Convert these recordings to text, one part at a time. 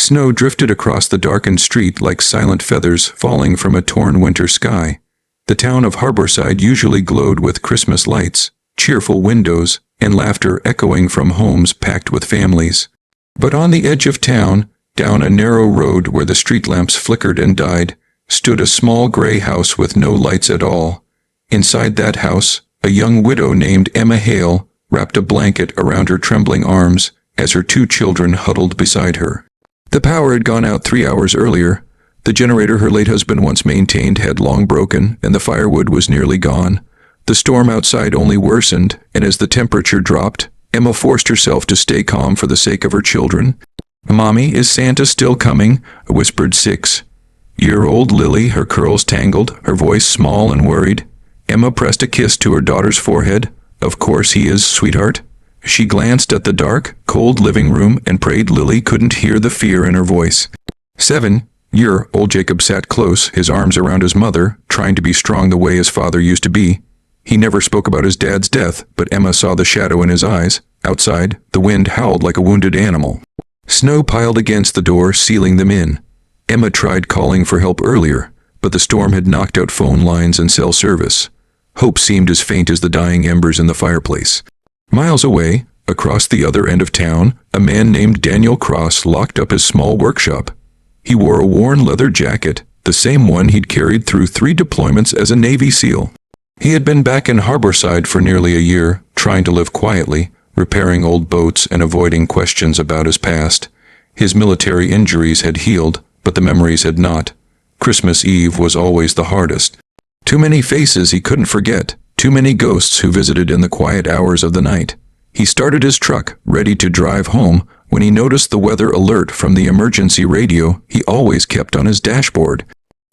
Snow drifted across the darkened street like silent feathers falling from a torn winter sky. The town of Harborside usually glowed with Christmas lights, cheerful windows, and laughter echoing from homes packed with families. But on the edge of town, down a narrow road where the street lamps flickered and died, stood a small gray house with no lights at all. Inside that house, a young widow named Emma Hale wrapped a blanket around her trembling arms as her 2 children huddled beside her. The power had gone out 3 hours earlier. The generator her late husband once maintained had long broken, and the firewood was nearly gone. The storm outside only worsened, and as the temperature dropped, Emma forced herself to stay calm for the sake of her children. "Mommy, is Santa still coming?" whispered 6-year-old Lily, her curls tangled, her voice small and worried. Emma pressed a kiss to her daughter's forehead. "Of course he is, sweetheart." She glanced at the dark, cold living room and prayed Lily couldn't hear the fear in her voice. 7-year-old Jacob sat close, his arms around his mother, trying to be strong the way his father used to be. He never spoke about his dad's death, but Emma saw the shadow in his eyes. Outside, the wind howled like a wounded animal. Snow piled against the door, sealing them in. Emma tried calling for help earlier, but the storm had knocked out phone lines and cell service. Hope seemed as faint as the dying embers in the fireplace. Miles away, across the other end of town, a man named Daniel Cross locked up his small workshop. He wore a worn leather jacket, the same one he'd carried through 3 deployments as a Navy SEAL. He had been back in Harborside for nearly a year, trying to live quietly, repairing old boats and avoiding questions about his past. His military injuries had healed, but the memories had not. Christmas Eve was always the hardest. Too many faces he couldn't forget, too many ghosts who visited in the quiet hours of the night. He started his truck, ready to drive home, when he noticed the weather alert from the emergency radio he always kept on his dashboard.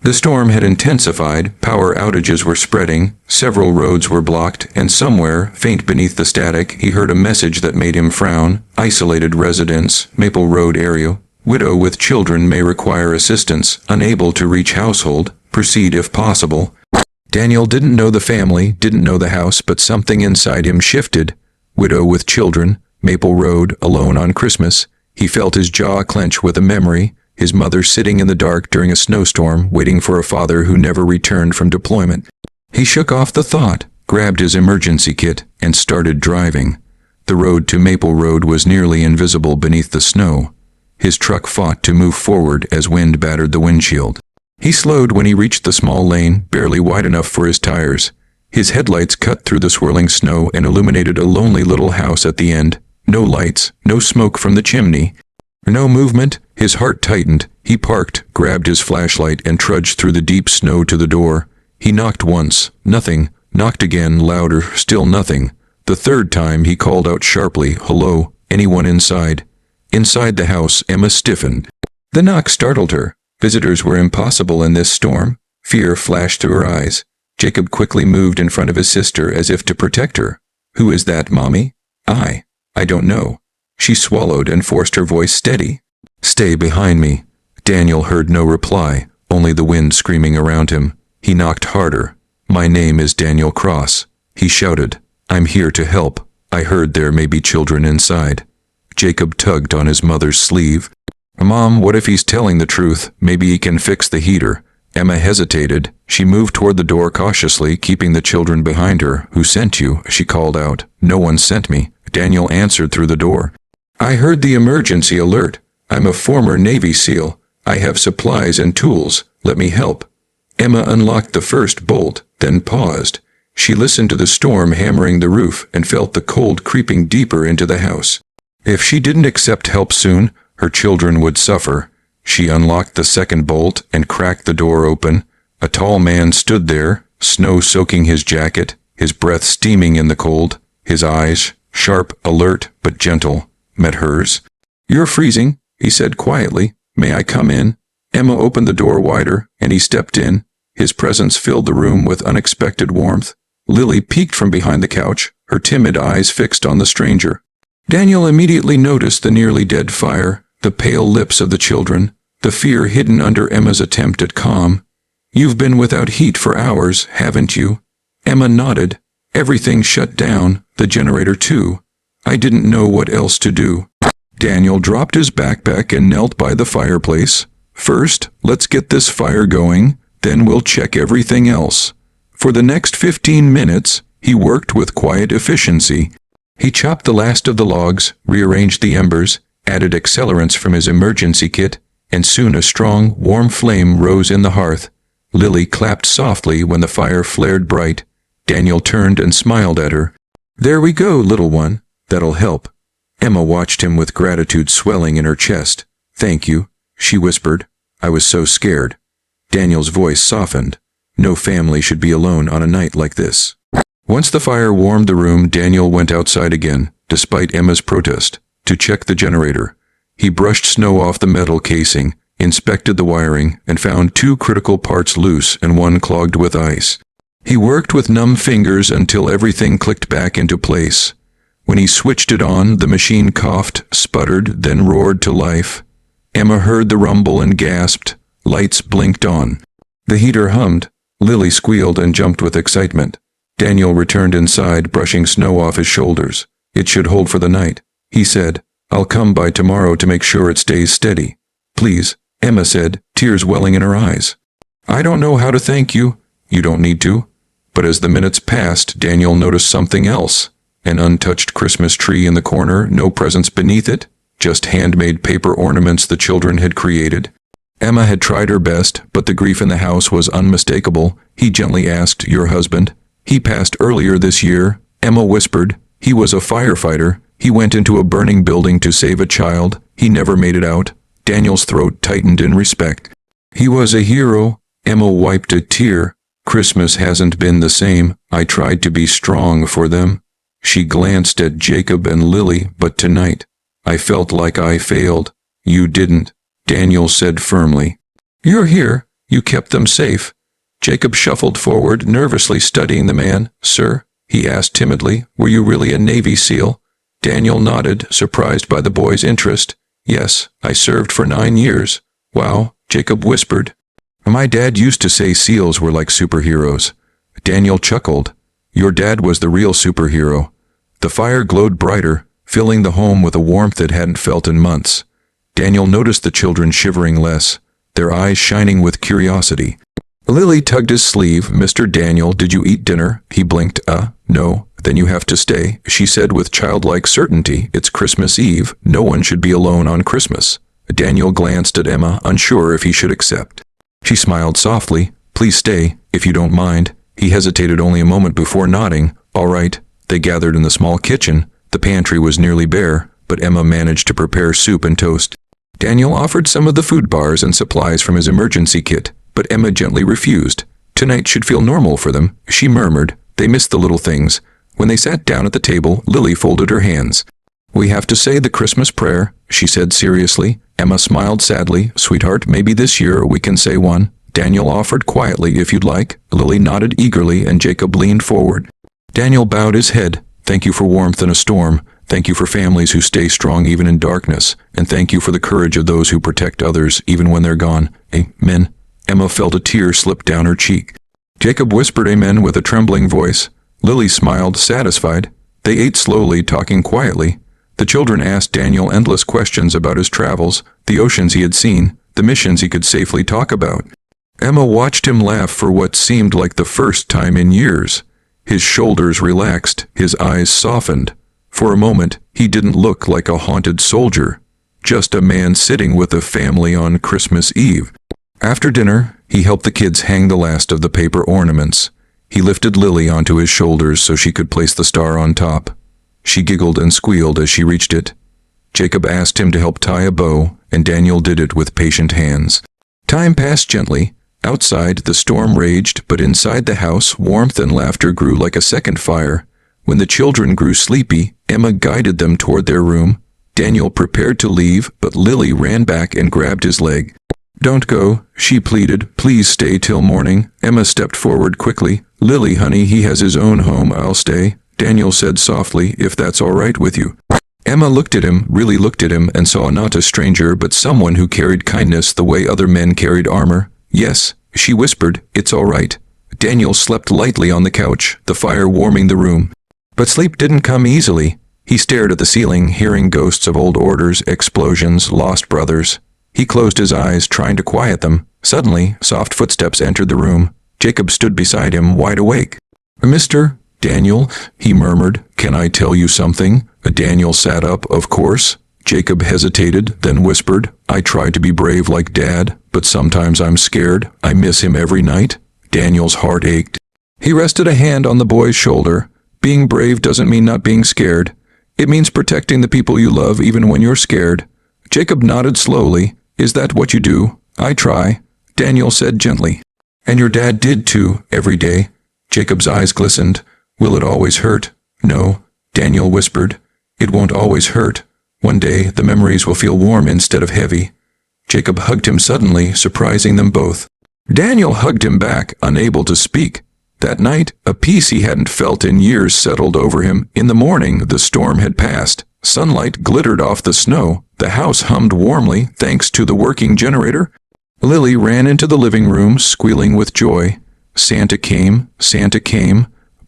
The storm had intensified, power outages were spreading, several roads were blocked, and somewhere, faint beneath the static, he heard a message that made him frown. "Isolated residents, Maple Road area. Widow with children may require assistance, unable to reach household. Proceed if possible." Daniel didn't know the family, didn't know the house, but something inside him shifted. Widow with children, Maple Road, alone on Christmas. He felt his jaw clench with a memory. His mother sitting in the dark during a snowstorm, waiting for a father who never returned from deployment. He shook off the thought, grabbed his emergency kit, and started driving. The road to Maple Road was nearly invisible beneath the snow. His truck fought to move forward as wind battered the windshield. He slowed when he reached the small lane, barely wide enough for his tires. His headlights cut through the swirling snow and illuminated a lonely little house at the end. No lights, no smoke from the chimney. No movement. His heart tightened. He parked, grabbed his flashlight, and trudged through the deep snow to the door. He knocked once. Nothing. Knocked again, louder, still nothing. The 3rd time he called out sharply, "Hello, anyone inside?" Inside the house, Emma stiffened. The knock startled her. Visitors were impossible in this storm. Fear flashed through her eyes. Jacob quickly moved in front of his sister as if to protect her. "Who is that, Mommy?" I don't know." She swallowed and forced her voice steady. "Stay behind me." Daniel heard no reply, only the wind screaming around him. He knocked harder. "My name is Daniel Cross," he shouted. "I'm here to help. I heard there may be children inside." Jacob tugged on his mother's sleeve. "Mom, what if he's telling the truth? Maybe he can fix the heater." Emma hesitated. She moved toward the door cautiously, keeping the children behind her. "Who sent you?" she called out. "No one sent me." Daniel answered through the door. "I heard the emergency alert. I'm a former Navy SEAL. I have supplies and tools. Let me help." Emma unlocked the first bolt, then paused. She listened to the storm hammering the roof and felt the cold creeping deeper into the house. If she didn't accept help soon, her children would suffer. She unlocked the second bolt and cracked the door open. A tall man stood there, snow soaking his jacket, his breath steaming in the cold. His eyes, sharp, alert, but gentle, met hers. "You're freezing," he said quietly. "May I come in?" Emma opened the door wider, and he stepped in. His presence filled the room with unexpected warmth. Lily peeked from behind the couch, her timid eyes fixed on the stranger. Daniel immediately noticed the nearly dead fire, the pale lips of the children, the fear hidden under Emma's attempt at calm. "You've been without heat for hours, haven't you?" Emma nodded. "Everything shut down, the generator too. I didn't know what else to do." Daniel dropped his backpack and knelt by the fireplace. First, let's get this fire going, then we'll check everything else. For the next 15 minutes, he worked with quiet efficiency. He chopped the last of the logs, rearranged the embers, added accelerants from his emergency kit, and soon a strong, warm flame rose in the hearth. Lily clapped softly when the fire flared bright. Daniel turned and smiled at her. "There we go, little one. That'll help." Emma watched him with gratitude swelling in her chest. "Thank you," she whispered. "I was so scared." Daniel's voice softened. No family should be alone on a night like this. Once the fire warmed the room, Daniel went outside again, despite Emma's protest, to check the generator. He brushed snow off the metal casing, inspected the wiring, and found 2 critical parts loose and 1 clogged with ice. He worked with numb fingers until everything clicked back into place. When he switched it on, the machine coughed, sputtered, then roared to life. Emma heard the rumble and gasped. Lights blinked on. The heater hummed. Lily squealed and jumped with excitement. Daniel returned inside, brushing snow off his shoulders. "It should hold for the night," he said. "I'll come by tomorrow to make sure it stays steady." "Please," Emma said, tears welling in her eyes. "I don't know how to thank you." "You don't need to." But as the minutes passed, Daniel noticed something else. An untouched Christmas tree in the corner, no presents beneath it, just handmade paper ornaments the children had created. Emma had tried her best, but the grief in the house was unmistakable. He gently asked, "Your husband?" "He passed earlier this year," Emma whispered. "He was a firefighter. He went into a burning building to save a child. He never made it out." Daniel's throat tightened in respect. "He was a hero." Emma wiped a tear. "Christmas hasn't been the same. I tried to be strong for them." She glanced at Jacob and Lily, but tonight, "I felt like I failed." "You didn't," Daniel said firmly. "You're here. You kept them safe." Jacob shuffled forward, nervously studying the man. "Sir?" he asked timidly. "Were you really a Navy SEAL?" Daniel nodded, surprised by the boy's interest. "Yes, I served for 9 years." "Wow," Jacob whispered. "My dad used to say SEALs were like superheroes." Daniel chuckled. "Your dad was the real superhero." The fire glowed brighter, filling the home with a warmth it hadn't felt in months. Daniel noticed the children shivering less, their eyes shining with curiosity. Lily tugged his sleeve. "Mr. Daniel, did you eat dinner?" He blinked. No." "Then you have to stay," she said with childlike certainty. "It's Christmas Eve. No one should be alone on Christmas." Daniel glanced at Emma, unsure if he should accept. She smiled softly. "Please stay, if you don't mind." He hesitated only a moment before nodding. "All right." They gathered in the small kitchen. The pantry was nearly bare, but Emma managed to prepare soup and toast. Daniel offered some of the food bars and supplies from his emergency kit, but Emma gently refused. Tonight should feel normal for them, she murmured. They missed the little things. When they sat down at the table, Lily folded her hands. "We have to say the Christmas prayer," she said seriously. Emma smiled sadly. "Sweetheart, maybe this year we can say one." Daniel offered quietly, "If you'd like." Lily nodded eagerly and Jacob leaned forward. Daniel bowed his head. "Thank you for warmth in a storm. Thank you for families who stay strong even in darkness. And thank you for the courage of those who protect others even when they're gone. Amen." Emma felt a tear slip down her cheek. Jacob whispered amen with a trembling voice. Lily smiled, satisfied. They ate slowly, talking quietly. The children asked Daniel endless questions about his travels, the oceans he had seen, the missions he could safely talk about. Emma watched him laugh for what seemed like the first time in years. His shoulders relaxed, his eyes softened. For a moment, he didn't look like a haunted soldier, just a man sitting with a family on Christmas Eve. After dinner, he helped the kids hang the last of the paper ornaments. He lifted Lily onto his shoulders so she could place the star on top. She giggled and squealed as she reached it. Jacob asked him to help tie a bow, and Daniel did it with patient hands. Time passed gently. Outside, the storm raged, but inside the house, warmth and laughter grew like a second fire. When the children grew sleepy, Emma guided them toward their room. Daniel prepared to leave, but Lily ran back and grabbed his leg. "Don't go," she pleaded. "Please stay till morning." Emma stepped forward quickly. "Lily, honey, he has his own home. I'll stay," Daniel said softly, "if that's all right with you." Emma looked at him, really looked at him, and saw not a stranger but someone who carried kindness the way other men carried armor. "Yes," she whispered, "it's all right." Daniel slept lightly on the couch, the fire warming the room. But sleep didn't come easily. He stared at the ceiling, hearing ghosts of old orders, explosions, lost brothers. He closed his eyes, trying to quiet them. Suddenly, soft footsteps entered the room. Jacob stood beside him, wide awake. "Mr. Daniel," he murmured, "can I tell you something?" Daniel sat up, of course. Jacob hesitated, then whispered, "I try to be brave like Dad, but sometimes I'm scared. I miss him every night." Daniel's heart ached. He rested a hand on the boy's shoulder. "Being brave doesn't mean not being scared. It means protecting the people you love even when you're scared." Jacob nodded slowly. "Is that what you do?" "I try," Daniel said gently. "And your dad did too, every day." Jacob's eyes glistened. "Will it always hurt?" "No," Daniel whispered. "It won't always hurt. One day, the memories will feel warm instead of heavy." Jacob hugged him suddenly, surprising them both. Daniel hugged him back, unable to speak. That night, a peace he hadn't felt in years settled over him. In the morning, the storm had passed. Sunlight glittered off the snow. The house hummed warmly, thanks to the working generator. Lily ran into the living room, squealing with joy. Santa came,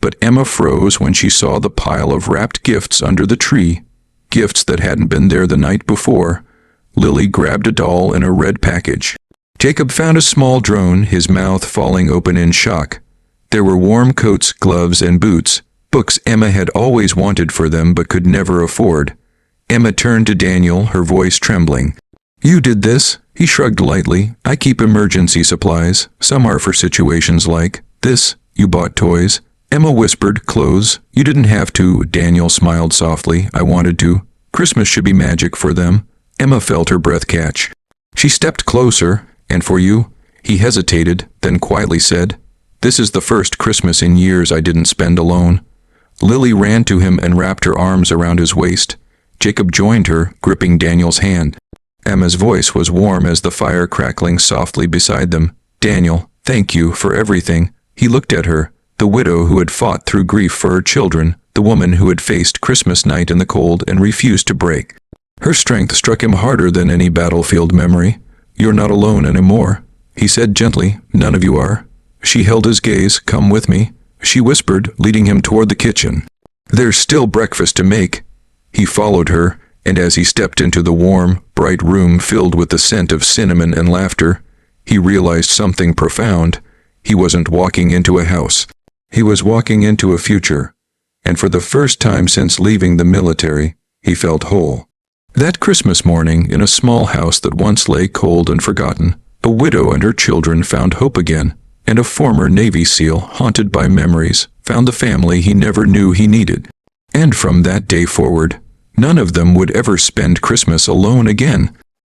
but Emma froze when she saw the pile of wrapped gifts under the tree. Gifts that hadn't been there the night before. Lily grabbed a doll in a red package. Jacob found a small drone, his mouth falling open in shock. There were warm coats, gloves, and boots, books Emma had always wanted for them but could never afford. Emma turned to Daniel, her voice trembling. "You did this?" He shrugged lightly. "I keep emergency supplies. Some are for situations like this." "You bought toys?" Emma whispered. "Clothes." "You didn't have to." Daniel smiled softly. "I wanted to. Christmas should be magic for them." Emma felt her breath catch. She stepped closer. "And for you?" He hesitated, then quietly said, "This is the first Christmas in years I didn't spend alone." Lily ran to him and wrapped her arms around his waist. Jacob joined her, gripping Daniel's hand. Emma's voice was warm as the fire crackling softly beside them. "Daniel, thank you for everything." He looked at her, the widow who had fought through grief for her children, the woman who had faced Christmas night in the cold and refused to break. Her strength struck him harder than any battlefield memory. "You're not alone anymore," he said gently. "None of you are." She held his gaze. "Come with me," she whispered, leading him toward the kitchen. "There's still breakfast to make." He followed her, and as he stepped into the warm, bright room filled with the scent of cinnamon and laughter, he realized something profound. He wasn't walking into a house. He was walking into a future. And for the first time since leaving the military, he felt whole. That Christmas morning, in a small house that once lay cold and forgotten, a widow and her children found hope again, and a former Navy SEAL, haunted by memories, found the family he never knew he needed. And from that day forward, none of them would ever spend Christmas alone again.